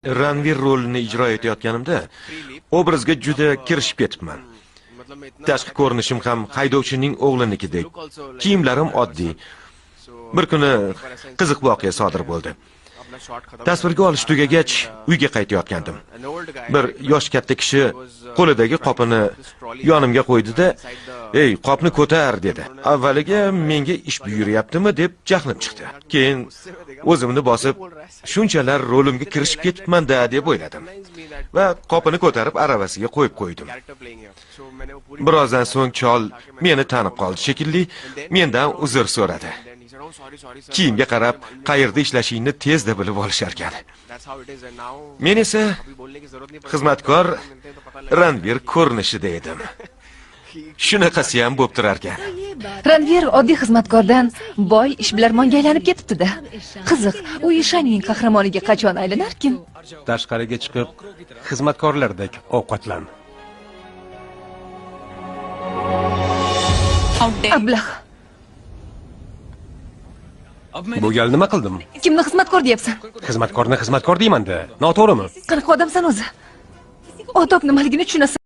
Ranvir rolini ijro etayotganimda obrazga juda kirishib ketibman. Tashqi ko'rinishim ham haydovchining o'g'linikidek. Kiyimlarim oddiy. Bir kuni qiziq voqea sodir bo'ldi. Tasvirga olish tugagach, uyga qaytayotgandim. Bir yosh katta kishi qo'lidagi qopini yonimga qo'ydi-da, "Ey, qopni ko'tar" dedi. Avvaliga menga ish buyuryaptimi deb jahlim chiqdi. Keyin o'zimni bosib, shunchalar rolimga kirishib ketibman-da deb o'yladim va qopini ko'tarib aravasiga qo'yib qo'ydim. Birozdan so'ng chol meni tanib qoldi shekilli, mendan uzr so'radi. Kiyimga qarab, qayerda ishlashingni tezda bilib olishar ekan. Men esa xizmatkor Ranvir ko'rinishida edim. Shunaqasi ham bo'p turar ekan. Ranvir oddiy xizmatkordan boy ishbilarmonga aylanib ketibdi-da. Qiziq, u Ishaning qahramoniga qachon aylanarkin? Tashqariga chiqib, xizmatkorlardek ovqatlan. Ablah. Bu gal nima qildim? Kimni xizmatkor deyapsan? Xizmatkorni xizmatkor deyman-da. Noto'g'rimi? Qanaqa odamsan o'zi? Odob nimaligini tushunasan?